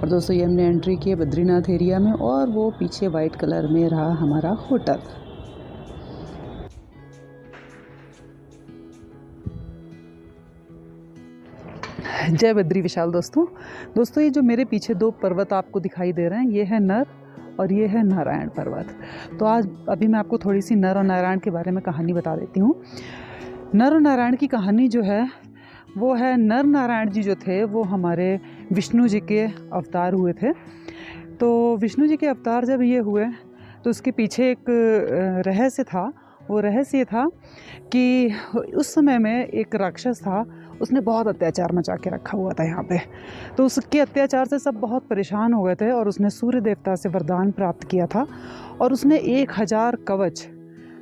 और दोस्तों ये हमने एंट्री की है बद्रीनाथ एरिया में, और वो पीछे वाइट कलर में रहा हमारा होटल। जय बद्री विशाल। दोस्तों ये जो मेरे पीछे दो पर्वत आपको दिखाई दे रहे हैं, ये है नर और ये है नारायण पर्वत। तो आज अभी मैं आपको थोड़ी सी नर और नारायण के बारे में कहानी बता देती हूँ। नर और नारायण की कहानी जो है वो है, नर नारायण जी जो थे वो हमारे विष्णु जी के अवतार हुए थे। तो विष्णु जी के अवतार जब ये हुए तो उसके पीछे एक रहस्य था। वो रहस्य ये था कि उस समय में एक राक्षस था, उसने बहुत अत्याचार मचा के रखा हुआ था यहाँ पे। तो उसके अत्याचार से सब बहुत परेशान हो गए थे और उसने सूर्य देवता से वरदान प्राप्त किया था, और उसने 1000 कवच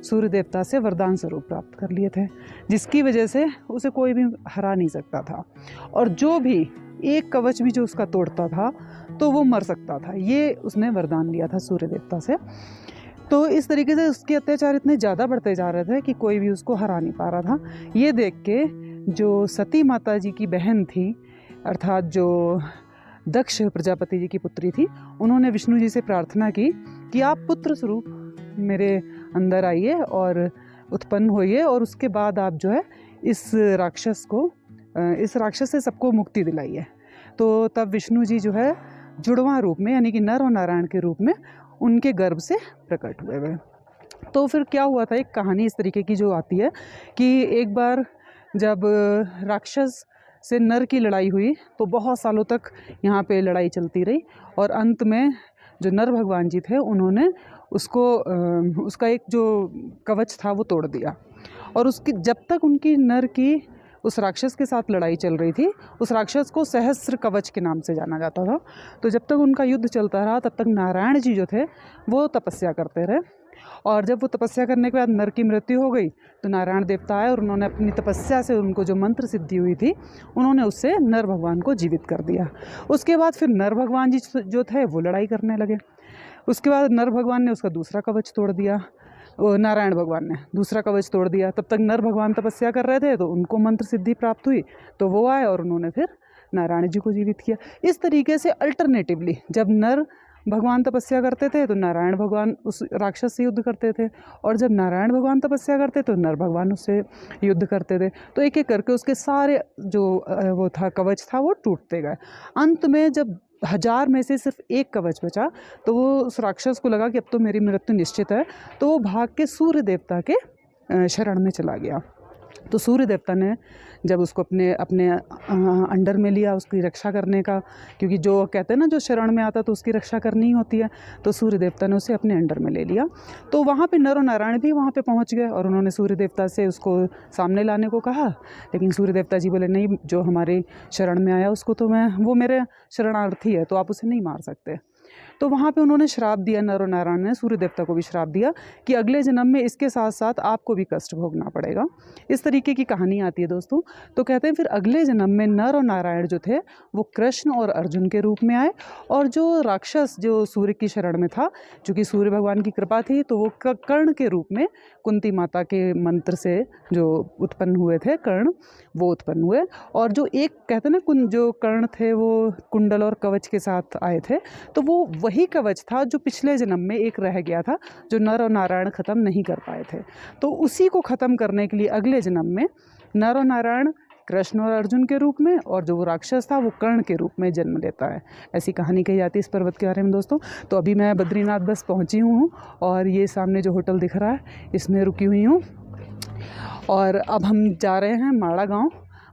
सूर्य देवता से वरदान स्वरूप प्राप्त कर लिए थे, जिसकी वजह से उसे कोई भी हरा नहीं सकता था। और जो भी एक कवच भी जो उसका तोड़ता था तो वो मर सकता था। ये उसने वरदान लिया था सूर्य देवता से। तो इस तरीके से उसके अत्याचार इतने ज़्यादा बढ़ते जा रहे थे कि कोई भी उसको हरा नहीं पा रहा था। ये देख के जो सती माता जी की बहन थी, अर्थात जो दक्ष प्रजापति जी की पुत्री थी, उन्होंने विष्णु जी से प्रार्थना की कि आप पुत्र स्वरूप मेरे अंदर आइए और उत्पन्न होइए, और उसके बाद आप जो है इस राक्षस से सबको मुक्ति दिलाइए। तो तब विष्णु जी जो है जुड़वां रूप में, यानी कि नर और नारायण के रूप में उनके गर्भ से प्रकट हुए हुए। तो फिर क्या हुआ था, एक कहानी इस तरीके की जो आती है कि एक बार जब राक्षस से नर की लड़ाई हुई तो बहुत सालों तक यहाँ पे लड़ाई चलती रही, और अंत में जो नर भगवान जी थे उन्होंने उसका एक जो कवच था वो तोड़ दिया। और उसकी जब तक उनकी नर की उस राक्षस के साथ लड़ाई चल रही थी, उस राक्षस को सहस्त्र कवच के नाम से जाना जाता था। तो जब तक उनका युद्ध चलता रहा तब तक नारायण जी जो थे वो तपस्या करते रहे, और जब वो तपस्या करने के बाद नर की मृत्यु हो गई तो नारायण देवता आए और उन्होंने अपनी तपस्या से उनको जो मंत्र सिद्धि हुई थी उन्होंने उससे नर भगवान को जीवित कर दिया। उसके बाद फिर नर भगवान जी जो थे वो लड़ाई करने लगे। उसके बाद नर भगवान ने उसका दूसरा कवच तोड़ दिया, नारायण भगवान ने दूसरा कवच तोड़ दिया। तब तक नर भगवान तपस्या कर रहे थे तो उनको मंत्र सिद्धि प्राप्त हुई, तो वो आए और उन्होंने फिर नारायण जी को जीवित किया। इस तरीके से अल्टरनेटिवली जब नर भगवान तपस्या करते थे तो नारायण भगवान उस राक्षस से युद्ध करते थे, और जब नारायण भगवान तपस्या करते तो नर भगवान उससे युद्ध करते थे। तो एक एक करके उसके सारे जो वो था कवच था वो टूटते गए। अंत में जब 1000 में से सिर्फ एक कवच बचा तो वो उस राक्षस को लगा कि अब तो मेरी मृत्यु निश्चित है, तो वो भाग के सूर्य देवता के शरण में चला गया। तो सूर्य देवता ने जब उसको अपने अंडर में लिया उसकी रक्षा करने का, क्योंकि जो कहते हैं ना जो शरण में आता तो उसकी रक्षा करनी ही होती है, तो सूर्य देवता ने उसे अपने अंडर में ले लिया। तो वहाँ पे नर और नारायण भी वहाँ पे पहुँच गए और उन्होंने सूर्य देवता से उसको सामने लाने को कहा, लेकिन सूर्य देवता जी बोले नहीं, जो हमारे शरण में आया उसको तो वो मेरे शरणार्थी है, तो आप उसे नहीं मार सकते। तो वहाँ पे उन्होंने श्राप दिया, नर और नारायण ने सूर्य देवता को भी श्राप दिया कि अगले जन्म में इसके साथ साथ आपको भी कष्ट भोगना पड़ेगा। इस तरीके की कहानी आती है दोस्तों। तो कहते हैं फिर अगले जन्म में नर और नारायण जो थे वो कृष्ण और अर्जुन के रूप में आए, और जो राक्षस जो सूर्य की शरण में था, चूँकि सूर्य भगवान की कृपा थी तो वो कर्ण के रूप में कुंती माता के मंत्र से जो उत्पन्न हुए थे कर्ण, वो उत्पन्न हुए। और जो एक कहते हैं ना जो कर्ण थे वो कुंडल और कवच के साथ आए थे, तो वो वही कवच था जो पिछले जन्म में एक रह गया था जो नर और नारायण ख़त्म नहीं कर पाए थे। तो उसी को ख़त्म करने के लिए अगले जन्म में नर और नारायण कृष्ण और अर्जुन के रूप में, और जो वो राक्षस था वो कर्ण के रूप में जन्म लेता है। ऐसी कहानी कही जाती है इस पर्वत के बारे में दोस्तों। तो अभी मैं बद्रीनाथ बस पहुंची हूँ और ये सामने जो होटल दिख रहा है इसमें रुकी हुई हूँ, और अब हम जा रहे हैं माड़ा गाँव।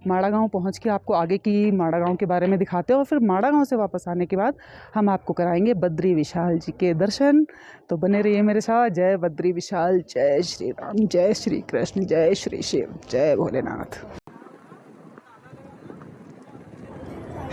माड़ा गाँव पहुँच के आपको आगे की माड़ा गाँव के बारे में दिखाते हैं, और फिर माड़ा गाँव से वापस आने के बाद हम आपको कराएंगे बद्री विशाल जी के दर्शन। तो बने रहिए मेरे साथ। जय बद्री विशाल, जय श्री राम, जय श्री कृष्ण, जय श्री शिव, जय भोलेनाथ।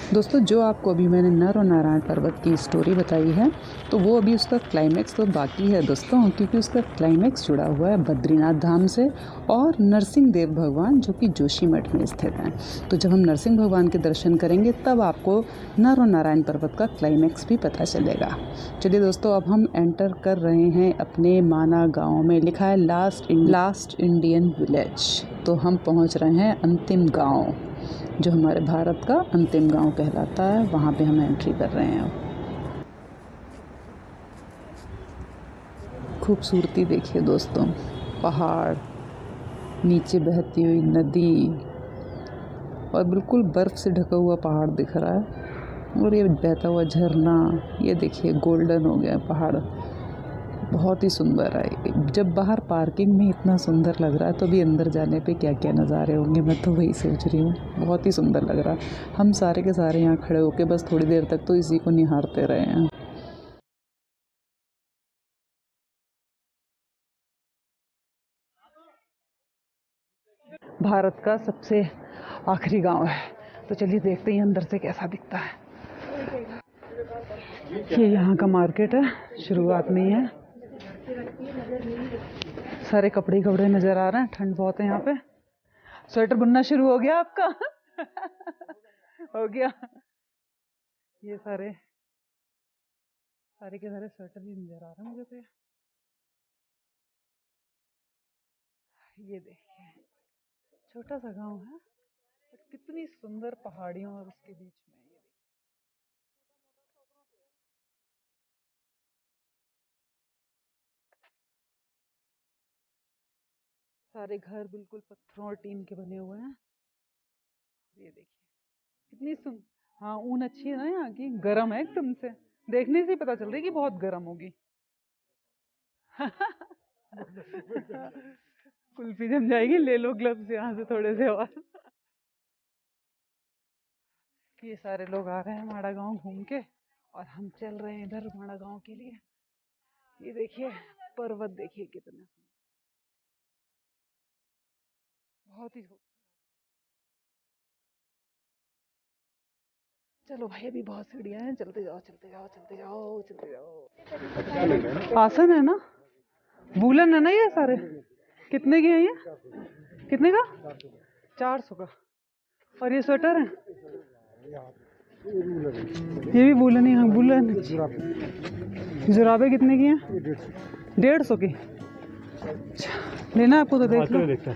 दोस्तों जो आपको अभी मैंने नर और नारायण पर्वत की स्टोरी बताई है तो वो अभी उसका क्लाइमैक्स तो बाकी है दोस्तों, क्योंकि उसका क्लाइमैक्स जुड़ा हुआ है बद्रीनाथ धाम से और नरसिंह देव भगवान जो कि जोशीमठ में स्थित हैं। तो जब हम नरसिंह भगवान के दर्शन करेंगे तब आपको नर और नारायण पर्वत का क्लाइमैक्स भी पता चलेगा। चलिए दोस्तों अब हम एंटर कर रहे हैं अपने माना गाँव में। लिखा है लास्ट इंडियन विलेज। तो हम पहुँच रहे हैं अंतिम गाँव। जो हमारे भारत का अंतिम गांव कहलाता है, वहाँ पे हम एंट्री कर रहे हैं अब। खूबसूरती देखिए दोस्तों, पहाड़, नीचे बहती हुई नदी और बिल्कुल बर्फ़ से ढका हुआ पहाड़ दिख रहा है, और ये बहता हुआ झरना, ये देखिए गोल्डन हो गया पहाड़, बहुत ही सुंदर है। जब बाहर पार्किंग में इतना सुंदर लग रहा है तो अभी अंदर जाने पे क्या क्या नज़ारे होंगे, मैं तो वही सोच रही हूँ। बहुत ही सुंदर लग रहा है। हम सारे के सारे यहाँ खड़े होके बस थोड़ी देर तक तो इसी को निहारते रहे हैं। भारत का सबसे आखिरी गांव है, तो चलिए देखते हैं अंदर से कैसा दिखता है। ये यहाँ का मार्केट है, शुरुआत में ही है। सारे कपड़े कपड़े नज़र आ रहे हैं, ठंड बहुत है यहाँ पे। स्वेटर बुनना शुरू हो गया आपका? हो गया। ये सारे के सारे स्वेटर भी नज़र आ रहे हैं मुझे तो। ये देखिए, छोटा सा गांव है, कितनी सुंदर पहाड़ियों और उसके बीच में। ये सारे घर बिल्कुल पत्थरों और टीन के बने हुए हैं। ये देखिए कितनी सुन हाँ, ऊन अच्छी है ना यहाँ की, गर्म है एकदम से, देखने से ही पता चल रही है कि बहुत गर्म होगी। कुल्फी जम जाएगी, ले लो ग्लव्स यहाँ से थोड़े से और। ये सारे लोग आ रहे हैं माड़ा गांव घूम के, और हम चल रहे हैं इधर माड़ा गांव के लिए। ये देखिए पर्वत, देखिए कितने बहुत ही। चलो भाई, अभी बहुत सीढ़ियाँ हैं, चलते जाओ चलते जाओ चलते जाओ चलते जाओ। आसन है ना, वूलन है ना ये सारे। कितने के हैं ये? कितने का? 400 का। और ये स्वेटर है, ये भी वूलन है। हाँ वूलन। जुराबे कितने की हैं? 150 की। लेना आपको तो देख लो,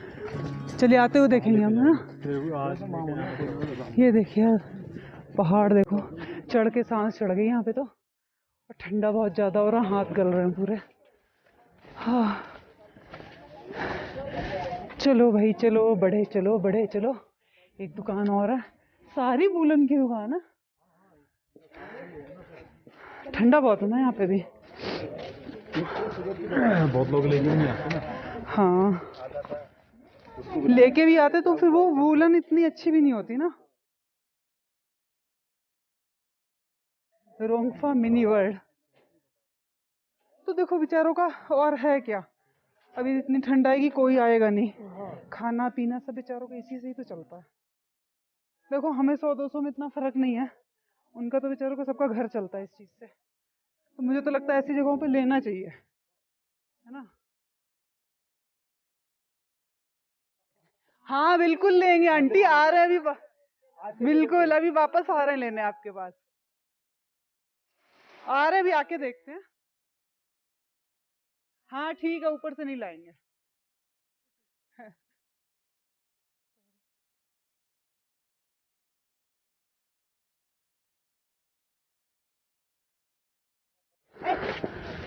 चलिए आते हुए देखेंगे हम, है ना। ये देखिए पहाड़, देखो चढ़ के सांस चढ़ गई यहाँ पे तो, और ठंडा बहुत ज़्यादा हो रहा, हाथ गल रहे हैं पूरे। हाँ चलो भाई चलो, बढ़े चलो बढ़े चलो। एक दुकान और है, सारी वूलन की दुकान है। ठंडा बहुत है ना यहाँ पे भी। बहुत लोग लेके नहीं आते ना। हाँ, लेके भी आते तो फिर वो वूलन इतनी अच्छी भी नहीं होती ना। रोंगफा मिनी वर्ल्ड तो देखो बेचारों का और है क्या, अभी इतनी ठंड आएगी कोई आएगा नहीं, खाना पीना सब बेचारों का इसी से ही तो चलता है। देखो हमें 100-200 में इतना फर्क नहीं है, उनका तो बेचारों का सबका घर चलता है इस चीज से। तो मुझे तो लगता है ऐसी जगहों पे लेना चाहिए, है ना। हाँ बिल्कुल लेंगे आंटी, आ रहे हैं अभी, बिल्कुल अभी वापस आ रहे हैं लेने आपके पास, आ रहे हैं अभी, आके देखते हैं। हाँ ठीक है, ऊपर से नहीं लाएंगे।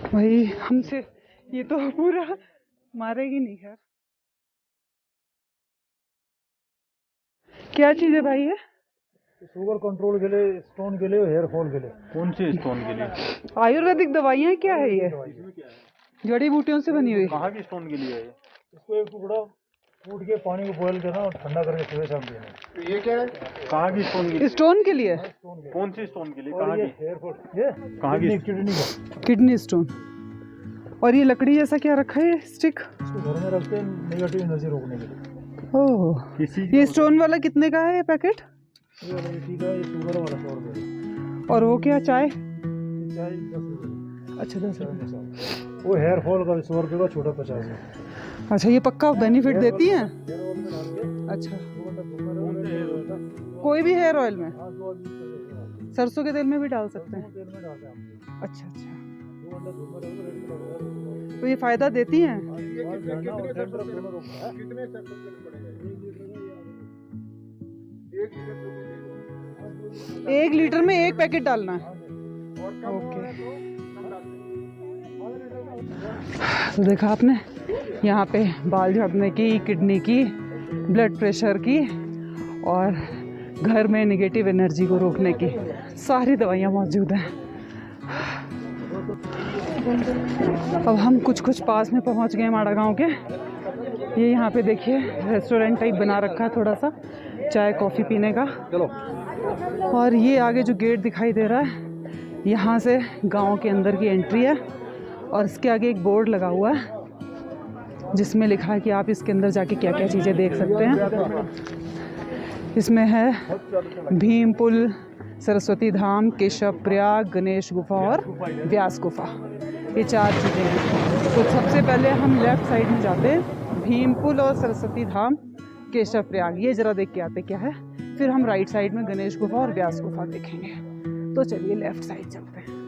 भाई हमसे ये तो पूरा मारेगी नहीं। खैर क्या चीज है भाई ये? शुगर कंट्रोल के लिए, स्टोन के लिए, हेयर फॉल के लिए। कौन से स्टोन के लिए? आयुर्वेदिक दवाइयाँ क्या है ये? जड़ी बूटियों से बनी हुई। कहाँ की स्टोन के लिए है? इसको एक टुकड़ा कूट के पानी को बॉयल करना और ठंडा करके सुबह शाम देना। ये क्या है? कहाँ की स्टोन के लिए? स्टोन के लिए? कौन सी स्टोन के लिए? कहाँ की? Hair fall. ये कहाँ की? किडनी का। Kidney stone. और ये लकड़ी जैसा क्या रखा है स्टिक? इसको घर में रखते हैं नेगेटिव एनर्जी रोकने के लिए। ओह, ये स्टोन वाला कितने का है ये पैकेट? ये वाला ठीक है, ये शुगर वाला 100 रुपये। और वो क्या चाय? चाय 10 रुपये। अच्छा 10 रुपये। वो हेयर फॉल का 100 रुपये का, छोटा 50 है। अच्छा ये पक्का बेनिफिट देती हैं? अच्छा, कोई भी हेयर ऑयल में? सरसों के तेल में भी डाल सकते हैं? अच्छा अच्छा, तो ये फायदा देती हैं? 1 लीटर में 1 पैकेट डालना है। ओके, तो देखा आपने यहाँ पे बाल झड़ने की, किडनी की, ब्लड प्रेशर की और घर में नेगेटिव एनर्जी को रोकने की सारी दवाइयाँ मौजूद हैं। अब हम कुछ पास में पहुँच गए माड़ा गाँव के। ये यहाँ पे देखिए रेस्टोरेंट टाइप बना रखा है, थोड़ा सा चाय कॉफ़ी पीने का। और ये आगे जो गेट दिखाई दे रहा है, यहाँ से गांव के अंदर की एंट्री है। और इसके आगे एक बोर्ड लगा हुआ है जिसमें लिखा है कि आप इसके अंदर जाके क्या क्या चीज़ें देख सकते हैं। इसमें है भीम पुल, सरस्वती धाम, केशव प्रयाग, गणेश गुफा और व्यास गुफा, ये 4 चीज़ें हैं। तो सबसे पहले हम लेफ़्ट साइड में जाते हैं, भीम पुल और सरस्वती धाम, केशव प्रयाग, ये ज़रा देख के आते क्या है। फिर हम राइट साइड में गणेश गुफा और व्यास गुफा देखेंगे। तो चलिए लेफ़्ट साइड चलते हैं।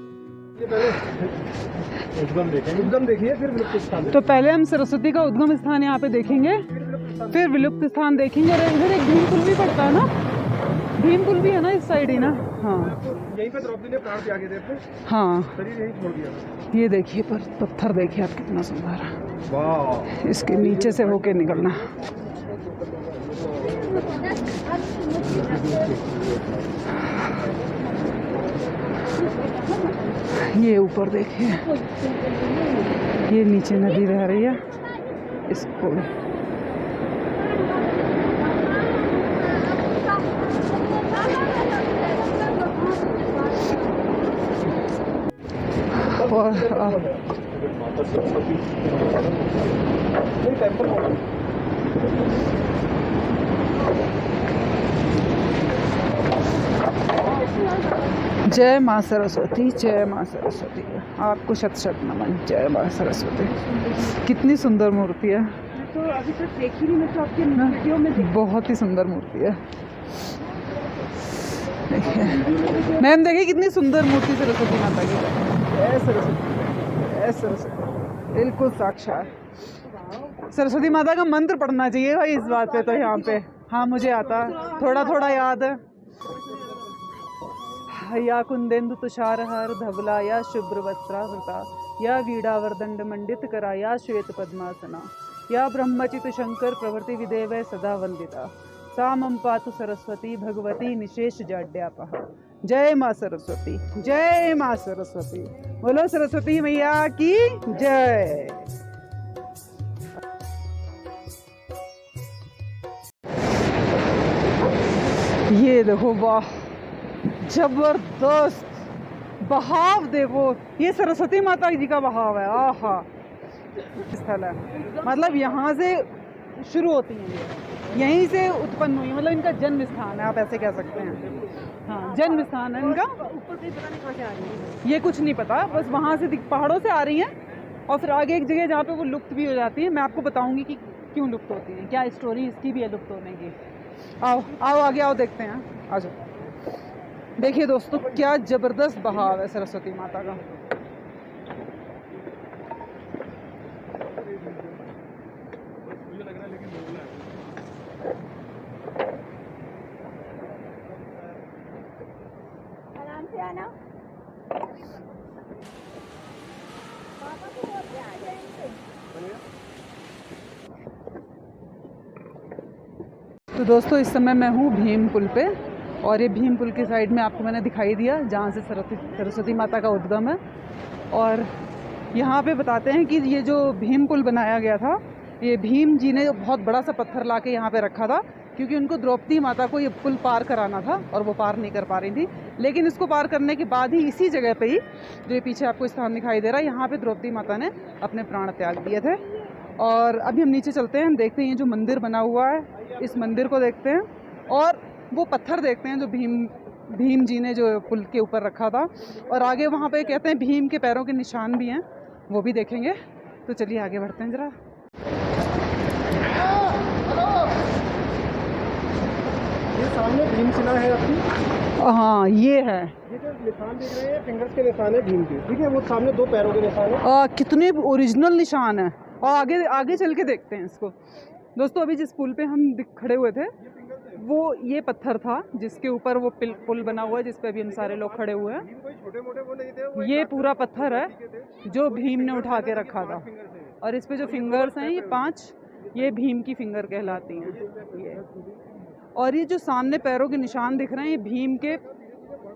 उद्गम देखिए, फिर विलुप्त स्थान। तो पहले हम सरस्वती का उद्गम स्थान यहाँ पे देखेंगे, फिर विलुप्त स्थान देखेंगे। और इधर एक भीम पुल भी पड़ता है ना, भीम पुल भी है ना इस साइड ही ना। हाँ, यहीं पे द्रौपदी ने प्राण त्यागे थे अपने, हाँ, शरीर यहीं छोड़ दिया। ये देखिए पर पत्थर देखिए आप कितना सुंदर है। वाह, इसके नीचे से होके निकलना। ये ऊपर देखिए, ये नीचे नदी बह रही है, इसको जय माँ सरस्वती, जय माँ सरस्वती, आपको शत शत नमन। जय माँ सरस्वती, कितनी सुंदर मूर्ति है। तो अभी तक देखी नहीं, मैं तो आपके वीडियो में देखी। बहुत ही सुंदर मूर्ति है। देखिए मैम, देखिए कितनी सुंदर मूर्ति सरस्वती माता की। जय सरस्वती, जय सरस्वती, बिल्कुल साक्षात सरस्वती माता का मंत्र पढ़ना चाहिए भाई इस बात पे तो यहाँ पे। हाँ, मुझे आता थोड़ा थोड़ा याद है। या कुंदेन्दु तुषारहार धवला, या शुभ्र वस्त्रावृता, या वीणावर्दंड मंडित करा, या श्वेत पद्मासना, या ब्रह्मचित शंकर प्रवृत्ति विदेव सदा वंदिता, सा मम पातु सरस्वती भगवती निशेष जाड्यापहा। जय माँ सरस्वती, जय माँ सरस्वती, बोलो सरस्वती मैया की जय। ये देखो, वाह जबरदस्त बहाव देखो, ये सरस्वती माता जी का बहाव है। आहा, स्थल है, मतलब यहाँ से शुरू होती हैं, यहीं से उत्पन्न हुई, मतलब इनका जन्म स्थान है, आप ऐसे कह सकते हैं। हाँ, जन्म स्थान है इनका। ऊपर से पता नहीं कहाँ से आ रही है, ये कुछ नहीं पता, बस वहाँ से पहाड़ों से आ रही हैं। और फिर आगे एक जगह जहाँ पे वो लुप्त भी हो जाती है। मैं आपको बताऊंगी कि क्यों लुप्त होती है, क्या स्टोरी इसकी भी है लुप्त होने की। आओ आओ आगे आओ, देखते हैं, आ जाओ। देखिए दोस्तों, क्या जबरदस्त बहाव है सरस्वती माता का। आराम से आना। तो दोस्तों, इस समय मैं हूँ भीम पुल पे, और ये भीम पुल की साइड में आपको मैंने दिखाई दिया जहाँ से सरस्वती माता का उद्गम है। और यहाँ पे बताते हैं कि ये जो भीम पुल बनाया गया था, ये भीम जी ने बहुत बड़ा सा पत्थर ला के यहाँ पे रखा था, क्योंकि उनको द्रौपदी माता को ये पुल पार कराना था और वो पार नहीं कर पा रही थी। लेकिन इसको पार करने के बाद ही इसी जगह पे ही, जो ये पीछे आपको स्थान दिखाई दे रहा है, यहाँ पे द्रौपदी माता ने अपने प्राण त्याग दिए थे। और अभी हम नीचे चलते हैं, देखते हैं ये जो मंदिर बना हुआ है, इस मंदिर को देखते हैं और वो पत्थर देखते हैं जो भीम जी ने जो पुल के ऊपर रखा था। और आगे वहाँ पे कहते हैं भीम के पैरों के निशान भी हैं, वो भी देखेंगे। तो चलिए आगे बढ़ते हैं जरा। ये सामने भीमशिला है आपकी। हाँ, ये है, ये जो निशान देख रहे हैं, फिंगर्स के निशान है भीम के, ठीक है। वो सामने 2 पैरों के निशान है। कितने ओरिजिनल निशान है। और आगे आगे चल के देखते हैं इसको। दोस्तों, अभी जिस पुल पे हम खड़े हुए थे, वो ये पत्थर था जिसके ऊपर वो पुल बना हुआ है, जिस पे अभी हम सारे लोग खड़े हुए हैं। ये पूरा पत्थर है जो भीम ने उठा के रखा था, और इस पे जो फिंगर्स हैं ये 5, ये भीम की फिंगर कहलाती हैं ये। और ये जो सामने पैरों के निशान दिख रहे हैं, ये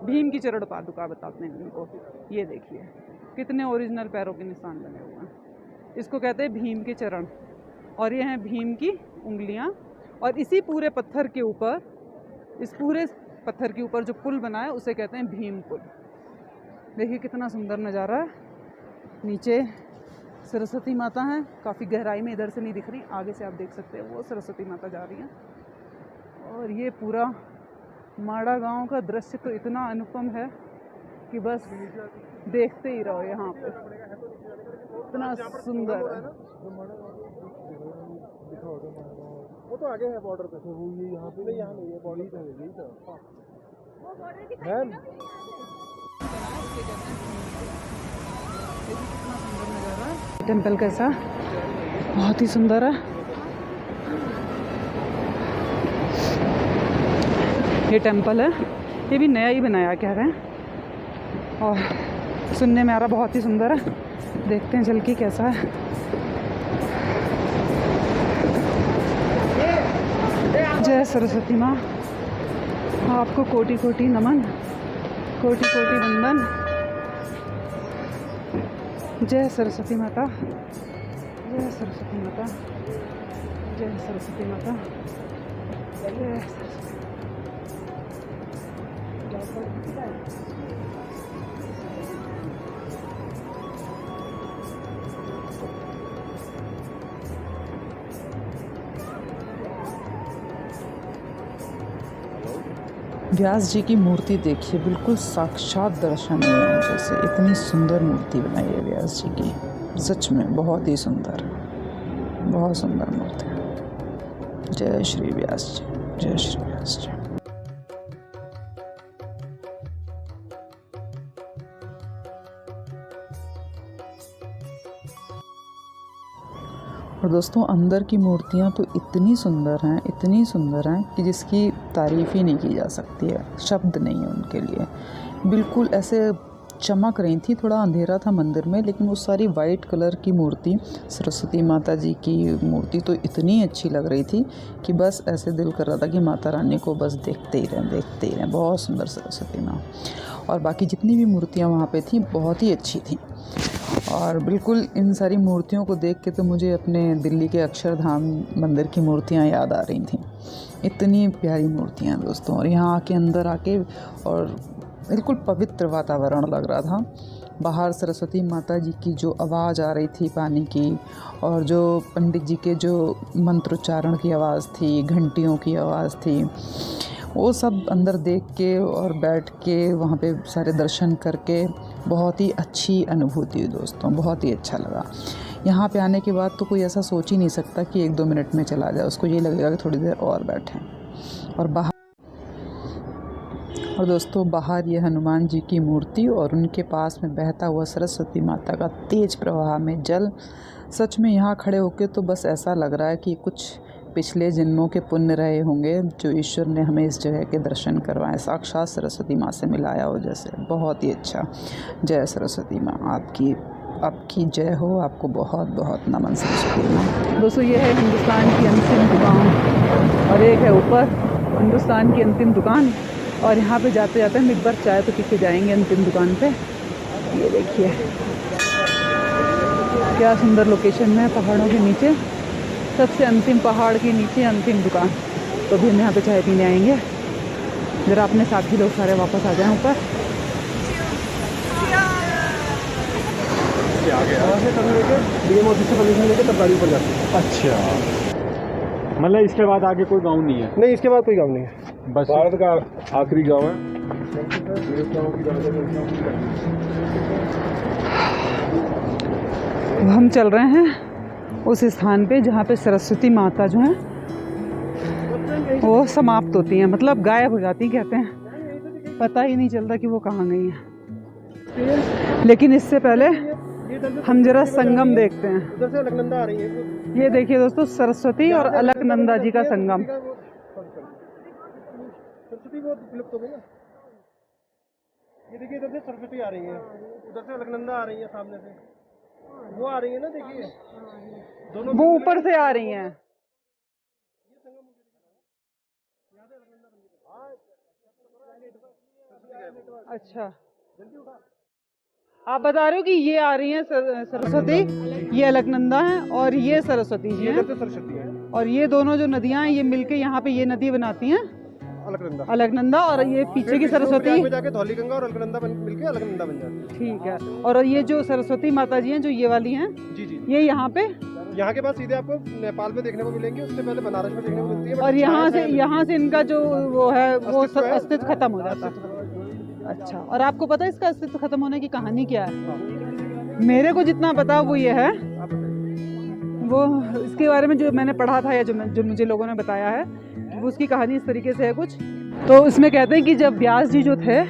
भीम की चरण पादुका बताते हैं इनको। ये देखिए कितने ओरिजिनल पैरों के निशान बने हुए हैं। इसको कहते हैं भीम के चरण, और ये हैं भीम की उंगलियां। और इसी पूरे पत्थर के ऊपर, इस पूरे पत्थर के ऊपर जो पुल बना है उसे कहते हैं भीम पुल। देखिए कितना सुंदर नज़ारा है। नीचे सरस्वती माता हैं, काफ़ी गहराई में, इधर से नहीं दिख रही, आगे से आप देख सकते हैं वो सरस्वती माता जा रही हैं। और ये पूरा माड़ा गांव का दृश्य तो इतना अनुपम है कि बस देखते ही रहो। यहाँ पे इतना सुंदर है। वो तो आगे है बॉर्डर पे, वो ये यहाँ पे नहीं, यहाँ नहीं है बॉर्डर पे, यही तो मैम। टेम्पल कैसा, बहुत ही सुंदर है। ये टेम्पल है, ये भी नया ही बनाया कह रहे हैं, और सुनने में आ रहा बहुत ही सुंदर है। देखते हैं चल के कैसा है। जय सरस्वती माँ, आपको कोटि कोटि नमन, कोटि कोटि वंदन। जय सरस्वती माता, जय सरस्वती माता, जय सरस्वती माता, जय सरस्वती। व्यास जी की मूर्ति देखिए, बिल्कुल साक्षात दर्शन हुए हैं जैसे। इतनी सुंदर मूर्ति बनाई है व्यास जी की, सच में बहुत ही सुंदर, बहुत सुंदर मूर्ति। जय श्री व्यास जी, जय श्री व्यास जी। और दोस्तों अंदर की मूर्तियाँ तो इतनी सुंदर हैं, इतनी सुंदर हैं कि जिसकी तारीफ़ ही नहीं की जा सकती है, शब्द नहीं है उनके लिए। बिल्कुल ऐसे चमक रही थी, थोड़ा अंधेरा था मंदिर में, लेकिन वो सारी वाइट कलर की मूर्ति, सरस्वती माता जी की मूर्ति तो इतनी अच्छी लग रही थी कि बस ऐसे दिल कर रहा था कि माता रानी को बस देखते ही रहें, देखते ही रहें। बहुत सुंदर सरस्वती माँ। और बाकी जितनी भी मूर्तियाँ वहाँ पे थी बहुत ही अच्छी थी। और बिल्कुल इन सारी मूर्तियों को देख के तो मुझे अपने दिल्ली के अक्षरधाम मंदिर की मूर्तियाँ याद आ रही थीं। इतनी प्यारी मूर्तियाँ दोस्तों। और यहाँ आके अंदर आके और बिल्कुल पवित्र वातावरण लग रहा था। बाहर सरस्वती माता जी की जो आवाज़ आ रही थी पानी की, और जो पंडित जी के जो मंत्रोच्चारण की आवाज़ थी, घंटियों की आवाज़ थी, वो सब अंदर देख के और बैठ के वहाँ पे सारे दर्शन करके बहुत ही अच्छी अनुभूति हुई दोस्तों, बहुत ही अच्छा लगा। यहाँ पे आने के बाद तो कोई ऐसा सोच ही नहीं सकता कि 1-2 मिनट में चला जाए, उसको ये लगेगा कि थोड़ी देर और बैठें। और दोस्तों बाहर ये हनुमान जी की मूर्ति और उनके पास में बहता हुआ सरस्वती माता का तेज प्रवाह में जल, सच में यहाँ खड़े होके तो बस ऐसा लग रहा है कि कुछ पिछले जन्मों के पुण्य रहे होंगे जो ईश्वर ने हमें इस जगह के दर्शन करवाएं, साक्षात सरस्वती माँ से मिलाया हो जैसे। बहुत ही अच्छा। जय सरस्वती माँ, आपकी जय हो, आपको बहुत बहुत नमन सरस्वती माँ। दोस्तों ये है हिंदुस्तान की अंतिम दुकान, और एक है ऊपर हिंदुस्तान की अंतिम दुकान। और यहाँ पे जाते जाते हम एक बार चाय तो पी के जाएंगे अंतिम दुकान पे। ये देखिए क्या सुंदर लोकेशन में, पहाड़ों के नीचे, सबसे अंतिम पहाड़ के नीचे अंतिम दुकान। तो भी हम यहाँ पे चाय पीने आएंगे। जरा अपने साथी लोग सारे वापस आ जाएं ऊपर। अच्छा, मतलब इसके बाद आगे कोई गांव नहीं है? नहीं, इसके बाद कोई गांव नहीं है, बस भारत का आखिरी गांव है। हम चल रहे हैं उस स्थान पे जहाँ पे सरस्वती माता जो हैं वो समाप्त होती हैं, मतलब गायब हो जाती, कहते हैं पता ही नहीं चलता कि वो कहाँ गई हैं। लेकिन इससे पहले हम जरा संगम देखते हैं। उधर से अलकनंदा आ रही है। ये देखिए दोस्तों, सरस्वती और अलकनंदा जी का संगम। सरस्वती वो विलुप्त हो गई ना। ये देखिए इधर से सरस्वती आ रही है, उधर से अलकनंदा आ रही है, सामने से वो आ रही है ना, देखिए दोनों वो ऊपर से आ रही हैं। अच्छा, आप बता रहे हो कि ये आ रही है सरस्वती, ये अलकनंदा है और ये सरस्वती जी है, सरस्वती है और ये दोनों जो नदियां हैं ये मिलके यहाँ पे ये नदी बनाती हैं अलकनंदा। अलकनंदा, और ये पीछे की सरस्वती में जाके धौलीगंगा और अलकनंदा मिलके अलकनंदा बन जाती है। ठीक है। और ये जो सरस्वती माता जी हैं जो ये वाली हैं, जी जी, ये यहाँ पे, यहाँ के बाद सीधे आपको नेपाल में देखने को मिलेंगे, उससे पहले बनारस में देखने को मिलती है। और यहाँ से इनका जो वो है वो अस्तित्व खत्म हो जाता है। अच्छा, और आपको पता है इसका अस्तित्व खत्म होने की कहानी क्या है? मेरे को जितना पता वो ये है, वो इसके बारे में जो मैंने पढ़ा था या जो मुझे लोगों ने बताया है, वो उसकी कहानी इस तरीके से है कुछ। तो इसमें कहते हैं कि जब व्यास जी जो थे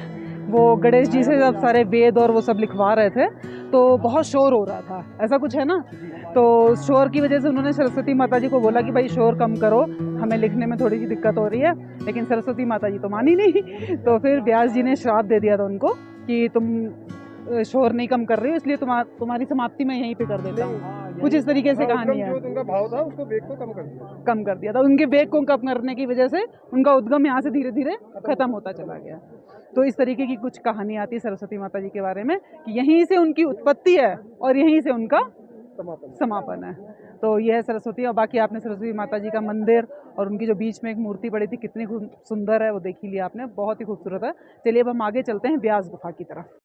वो गणेश जी से जब सारे वेद और वो सब लिखवा रहे थे तो बहुत शोर हो रहा था, ऐसा कुछ है ना। तो शोर की वजह से उन्होंने सरस्वती माता जी को बोला कि भाई शोर कम करो, हमें लिखने में थोड़ी सी दिक्कत हो रही है, लेकिन सरस्वती माता जी तो मानी नहीं। तो फिर व्यास जी ने श्राप दे दिया था उनको कि तुम शोर नहीं कम कर रही हो, इसलिए तुम्हारी समाप्ति मैं यहीं पे कर देता हूँ। कुछ इस तरीके से कहानी है। जो उनका भाव था उसको वेग को कम कर दिया था। उनके वेग को कम करने की वजह से उनका उद्गम यहाँ से धीरे धीरे खत्म होता चला गया। तो इस तरीके की कुछ कहानी आती है सरस्वती माता जी के बारे में कि यहीं से उनकी उत्पत्ति है और यहीं से उनका समापन है। तो यह है सरस्वती। और बाकी आपने सरस्वती माता जी का मंदिर और उनकी जो बीच में एक मूर्ति पड़ी थी कितनी सुंदर है वो देख ही लिया आपने, बहुत ही खूबसूरत है। चलिए अब हम आगे चलते हैं व्यास गुफा की तरफ।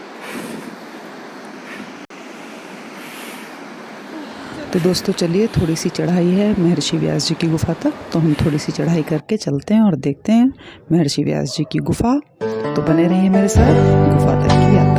तो दोस्तों चलिए, थोड़ी सी चढ़ाई है महर्षि व्यास जी की गुफा तक, तो हम थोड़ी सी चढ़ाई करके चलते हैं और देखते हैं महर्षि व्यास जी की गुफा। तो बने रहिए मेरे साथ गुफा तक की यात्रा।